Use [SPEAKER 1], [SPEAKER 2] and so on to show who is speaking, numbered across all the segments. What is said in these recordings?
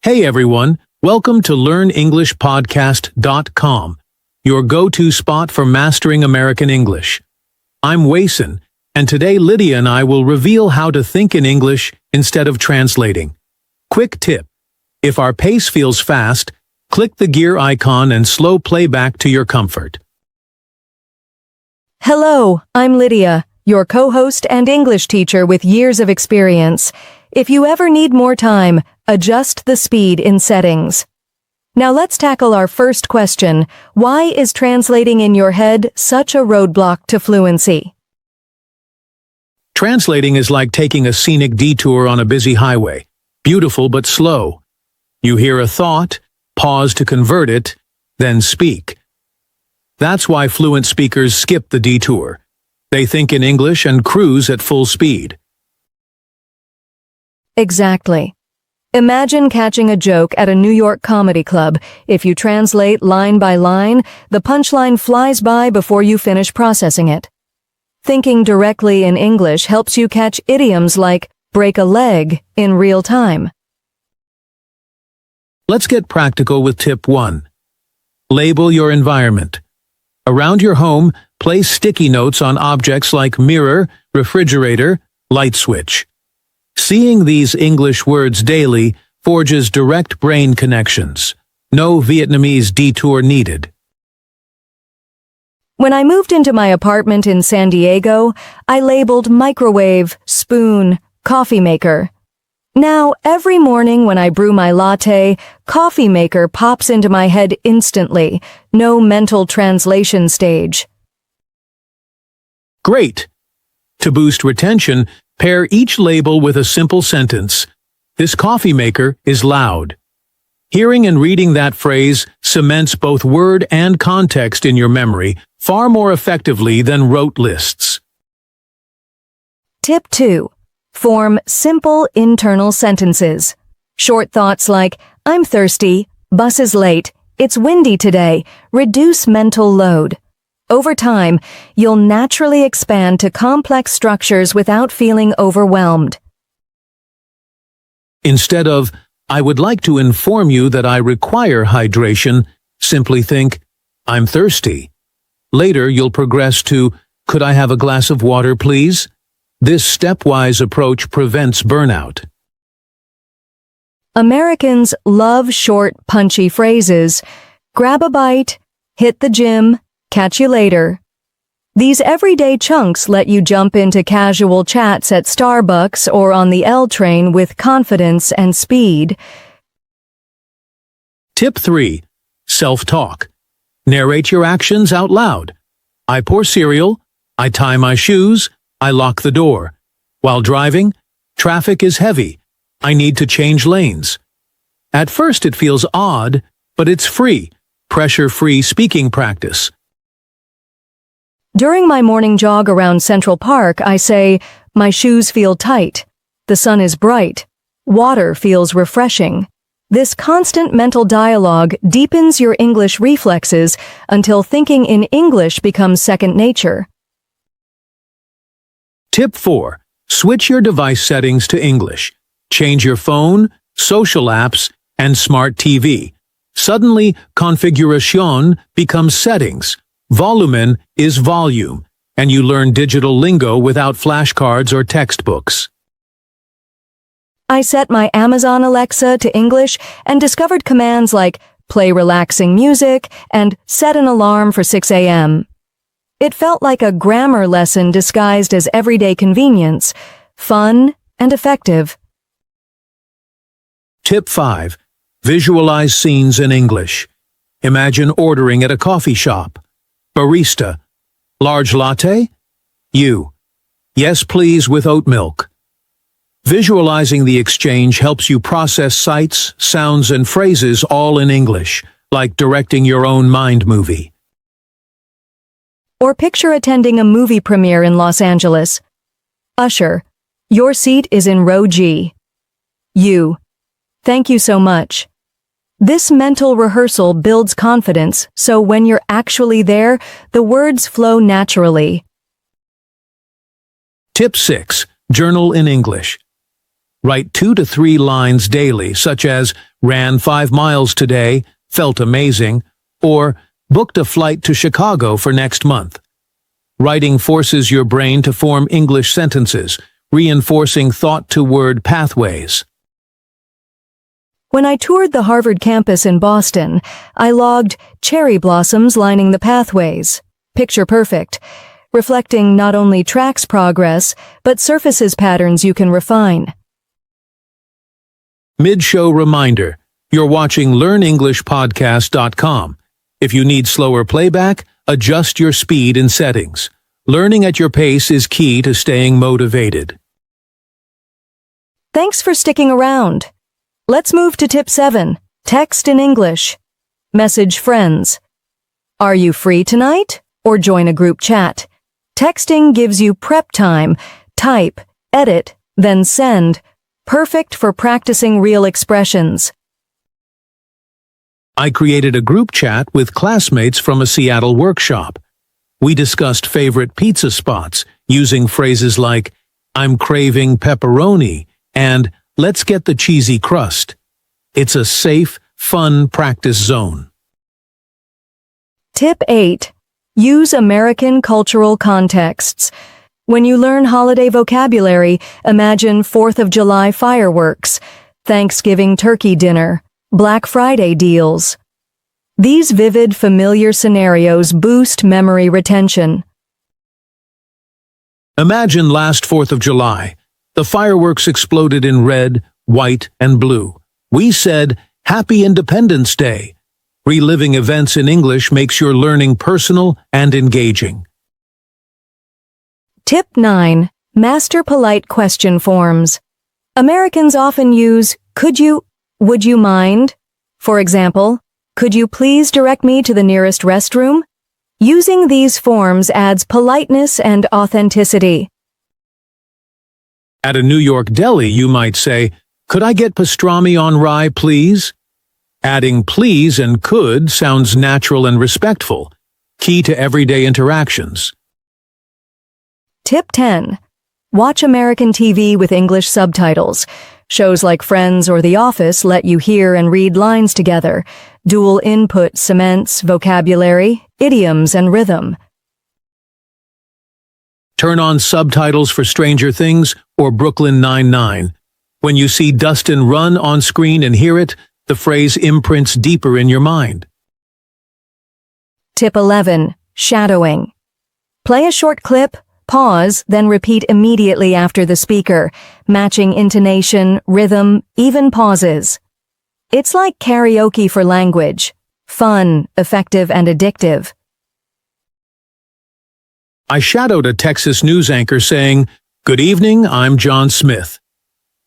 [SPEAKER 1] Hey everyone, welcome to LearnEnglishPodcast.com, your go-to spot for mastering American English. I'm Wason, and today Lydia and I will reveal how to think in English instead of translating. Quick tip: if our pace feels fast, click the gear icon and slow playback to your comfort.
[SPEAKER 2] Hello, I'm Lydia, your co-host and English teacher with years of experience. If you ever need more time, adjust the speed in settings. Now let's tackle our first question. Why is translating in your head such a roadblock to fluency?
[SPEAKER 1] Translating is like taking a scenic detour on a busy highway. Beautiful but slow. You hear a thought, pause to convert it, then speak. That's why fluent speakers skip the detour. They think in English and cruise at full speed.
[SPEAKER 2] Exactly. Imagine catching a joke at a New York comedy club. If you translate line by line, the punchline flies by before you finish processing it. Thinking directly in English helps you catch idioms like break a leg in real time.
[SPEAKER 1] Let's get practical with tip 1. Label your environment. Around your home, place sticky notes on objects like mirror, refrigerator, light switch. Seeing these English words daily forges direct brain connections. No Vietnamese detour needed.
[SPEAKER 2] When I moved into my apartment in San Diego, I labeled microwave, spoon, coffee maker. Now, every morning when I brew my latte, coffee maker pops into my head instantly. No mental translation stage.
[SPEAKER 1] Great! To boost retention, pair each label with a simple sentence. This coffee maker is loud. Hearing and reading that phrase cements both word and context in your memory far more effectively than rote lists.
[SPEAKER 2] Tip 2. Form simple internal sentences. Short thoughts like, I'm thirsty, bus is late, it's windy today, reduce mental load. Over time, you'll naturally expand to complex structures without feeling overwhelmed.
[SPEAKER 1] Instead of, I would like to inform you that I require hydration, simply think, I'm thirsty. Later, you'll progress to, could I have a glass of water, please? This stepwise approach prevents burnout.
[SPEAKER 2] Americans love short, punchy phrases. Grab a bite, hit the gym, catch you later. These everyday chunks let you jump into casual chats at Starbucks or on the L train with confidence and speed.
[SPEAKER 1] Tip 3. Self-talk. Narrate your actions out loud. I pour cereal. I tie my shoes. I lock the door. While driving, traffic is heavy. I need to change lanes. At first it feels odd, but it's free, pressure-free speaking practice.
[SPEAKER 2] During my morning jog around Central Park, I say, my shoes feel tight. The sun is bright. Water feels refreshing. This constant mental dialogue deepens your English reflexes until thinking in English becomes second nature.
[SPEAKER 1] Tip 4. Switch your device settings to English. Change your phone, social apps, and smart TV. Suddenly, configuration becomes settings. Volumen is volume, and you learn digital lingo without flashcards or textbooks.
[SPEAKER 2] I set my Amazon Alexa to English and discovered commands like play relaxing music and set an alarm for 6 a.m. It felt like a grammar lesson disguised as everyday convenience, fun and effective.
[SPEAKER 1] Tip 5. Visualize scenes in English. Imagine ordering at a coffee shop. Barista. Large latte? You. Yes, please, with oat milk. Visualizing the exchange helps you process sights, sounds, and phrases all in English, like directing your own mind movie.
[SPEAKER 2] Or picture attending a movie premiere in Los Angeles. Usher, your seat is in row G. You. Thank you so much. This mental rehearsal builds confidence, so when you're actually there, the words flow naturally.
[SPEAKER 1] Tip 6. Journal in English. Write 2 to 3 lines daily, such as, ran 5 miles today, felt amazing, or booked a flight to Chicago for next month. Writing forces your brain to form English sentences, reinforcing thought-to-word pathways.
[SPEAKER 2] When I toured the Harvard campus in Boston, I logged cherry blossoms lining the pathways. Picture perfect, reflecting not only tracks progress, but surfaces patterns you can refine.
[SPEAKER 1] Mid-show reminder, you're watching LearnEnglishPodcast.com. If you need slower playback, adjust your speed and settings. Learning at your pace is key to staying motivated.
[SPEAKER 2] Thanks for sticking around. Let's move to tip 7, text in English. Message friends. Are you free tonight? Or join a group chat. Texting gives you prep time. Type, edit, then send. Perfect for practicing real expressions.
[SPEAKER 1] I created a group chat with classmates from a Seattle workshop. We discussed favorite pizza spots using phrases like, I'm craving pepperoni, and let's get the cheesy crust. It's a safe, fun practice zone.
[SPEAKER 2] Tip 8. Use American cultural contexts. When you learn holiday vocabulary, imagine 4th of July fireworks, Thanksgiving turkey dinner, Black Friday deals. These vivid, familiar scenarios boost memory retention.
[SPEAKER 1] Imagine last 4th of July. The fireworks exploded in red, white, and blue. We said, Happy Independence Day. Reliving events in English makes your learning personal and engaging.
[SPEAKER 2] Tip 9. Master polite question forms. Americans often use, could you, would you mind? For example, could you please direct me to the nearest restroom? Using these forms adds politeness and authenticity.
[SPEAKER 1] At a New York deli, you might say, Could I get pastrami on rye, please? Adding please and could sounds natural and respectful, key to everyday interactions.
[SPEAKER 2] Tip 10. Watch American TV with English subtitles. Shows like Friends or The Office let you hear and read lines together. Dual input cements vocabulary, idioms, and rhythm.
[SPEAKER 1] Turn on subtitles for Stranger Things or Brooklyn Nine-Nine. When you see Dustin run on screen and hear it, the phrase imprints deeper in your mind.
[SPEAKER 2] Tip 11. Shadowing. Play a short clip, pause, then repeat immediately after the speaker, matching intonation, rhythm, even pauses. It's like karaoke for language. Fun, effective, and addictive.
[SPEAKER 1] I shadowed a Texas news anchor saying, Good evening, I'm John Smith.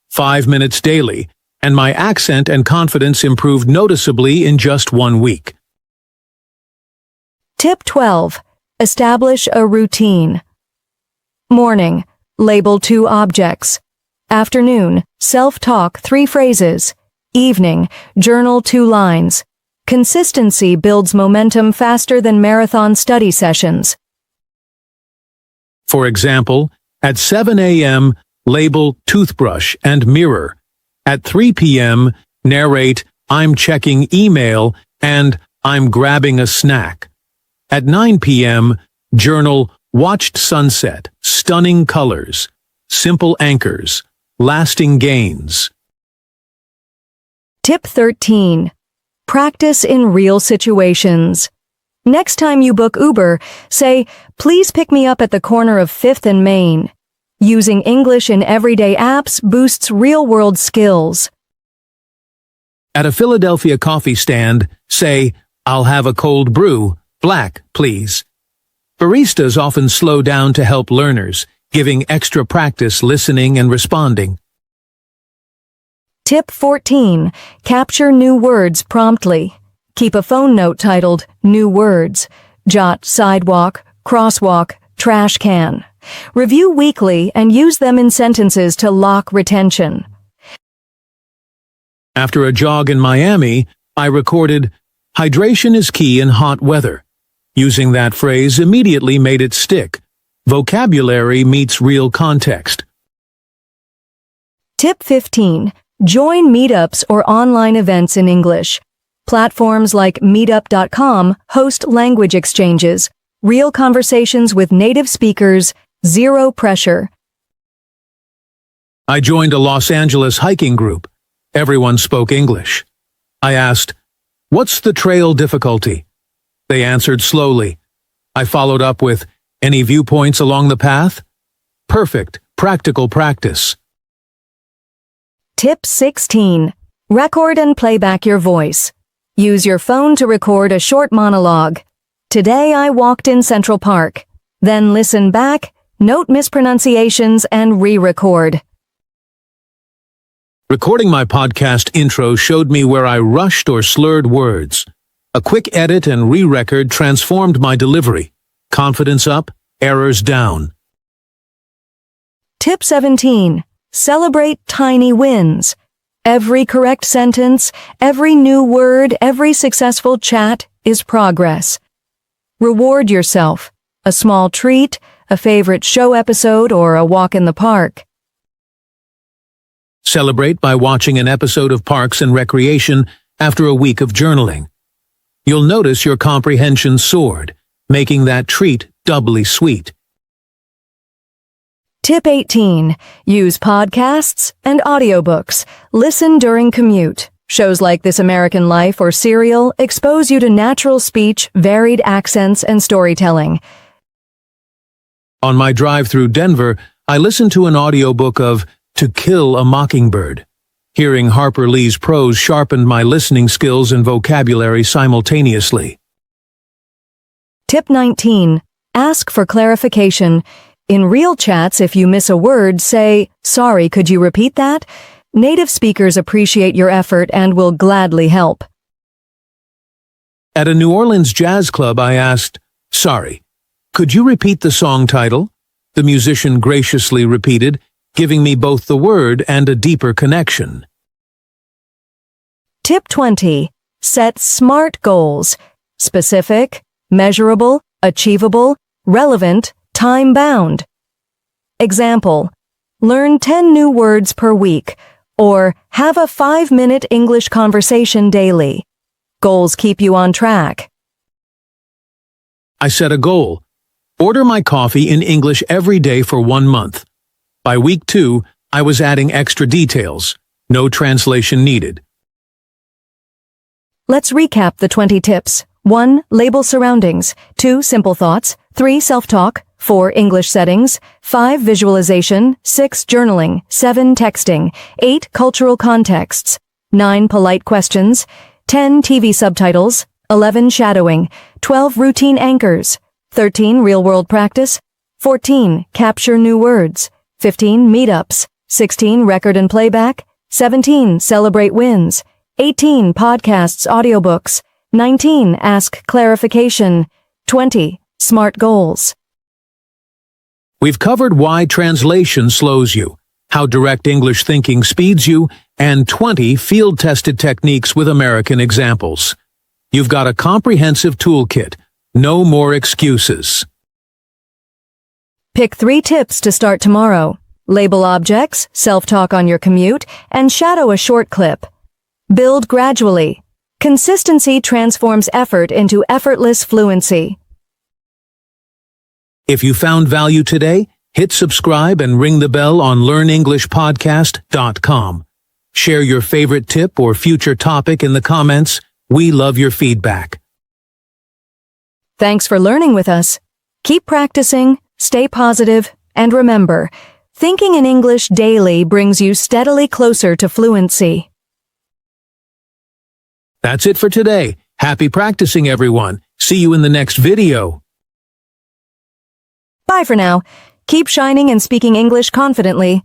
[SPEAKER 1] 5 minutes daily, and my accent and confidence improved noticeably in just 1 week.
[SPEAKER 2] Tip 12. Establish a routine. Morning. Label 2 objects. Afternoon. Self-talk 3 phrases. Evening. Journal 2 lines. Consistency builds momentum faster than marathon study sessions.
[SPEAKER 1] For example, at 7 a.m., label toothbrush and mirror. At 3 p.m., narrate I'm checking email and I'm grabbing a snack. At 9 p.m., journal watched sunset, stunning colors, simple anchors, lasting gains.
[SPEAKER 2] Tip 13. Practice in real situations. Next time you book Uber, say, please pick me up at the corner of 5th and Main. Using English in everyday apps boosts real-world skills.
[SPEAKER 1] At a Philadelphia coffee stand, say, I'll have a cold brew, black, please. Baristas often slow down to help learners, giving extra practice listening and responding.
[SPEAKER 2] Tip 14. Capture new words promptly. Keep a phone note titled New Words. Jot sidewalk, crosswalk, trash can. Review weekly and use them in sentences to lock retention.
[SPEAKER 1] After a jog in Miami, I recorded, Hydration is key in hot weather. Using that phrase immediately made it stick. Vocabulary meets real context.
[SPEAKER 2] Tip 15. Join meetups or online events in English. Platforms like meetup.com host language exchanges, real conversations with native speakers, zero pressure.
[SPEAKER 1] I joined a Los Angeles hiking group. Everyone spoke English. I asked, "What's the trail difficulty?" They answered slowly. I followed up with, "Any viewpoints along the path?" Perfect, practical practice.
[SPEAKER 2] Tip 16. Record and play back your voice. Use your phone to record a short monologue. Today I walked in Central Park. Then listen back, note mispronunciations, and re-record.
[SPEAKER 1] Recording my podcast intro showed me where I rushed or slurred words. A quick edit and re-record transformed my delivery. Confidence up, errors down.
[SPEAKER 2] Tip 17. Celebrate tiny wins. Every correct sentence, every new word, every successful chat is progress. Reward yourself. A small treat, a favorite show episode, or a walk in the park.
[SPEAKER 1] Celebrate by watching an episode of Parks and Recreation after a week of journaling. You'll notice your comprehension soared, making that treat doubly sweet.
[SPEAKER 2] Tip 18. Use podcasts and audiobooks. Listen during commute. Shows like This American Life or Serial expose you to natural speech, varied accents, and storytelling.
[SPEAKER 1] On my drive through Denver, I listened to an audiobook of To Kill a Mockingbird. Hearing Harper Lee's prose sharpened my listening skills and vocabulary simultaneously.
[SPEAKER 2] Tip 19. Ask for clarification. In real chats, if you miss a word, say, "Sorry, could you repeat that?" Native speakers appreciate your effort and will gladly help.
[SPEAKER 1] At a New Orleans jazz club, I asked, "Sorry, could you repeat the song title?" The musician graciously repeated, giving me both the word and a deeper connection.
[SPEAKER 2] Tip 20. Set SMART goals. Specific, measurable, achievable, relevant, time-bound. Example, learn 10 new words per week, or have a 5-minute English conversation daily. Goals keep you on track.
[SPEAKER 1] I set a goal. Order my coffee in English every day for 1 month. By week 2, I was adding extra details. No translation needed.
[SPEAKER 2] Let's recap the 20 tips. 1. Label surroundings. 2. Simple thoughts. 3. Self-talk. 4. English settings. 5. Visualization. 6. Journaling. 7. Texting. 8. Cultural contexts. 9. Polite questions. 10. TV subtitles. 11. Shadowing. 12. Routine anchors. 13. Real-world practice. 14. Capture new words. 15. Meetups. 16. Record and playback. 17. Celebrate wins. 18. Podcasts, audiobooks. 19. Ask clarification. 20. SMART goals.
[SPEAKER 1] We've covered why translation slows you, how direct English thinking speeds you, and 20 field-tested techniques with American examples. You've got a comprehensive toolkit. No more excuses.
[SPEAKER 2] Pick 3 tips to start tomorrow. Label objects, self-talk on your commute, and shadow a short clip. Build gradually. Consistency transforms effort into effortless fluency.
[SPEAKER 1] If you found value today, hit subscribe and ring the bell on learnenglishpodcast.com. Share your favorite tip or future topic in the comments. We love your feedback.
[SPEAKER 2] Thanks for learning with us. Keep practicing, stay positive, and remember, thinking in English daily brings you steadily closer to fluency.
[SPEAKER 1] That's it for today. Happy practicing, everyone. See you in the next video.
[SPEAKER 2] Bye for now. Keep shining and speaking English confidently.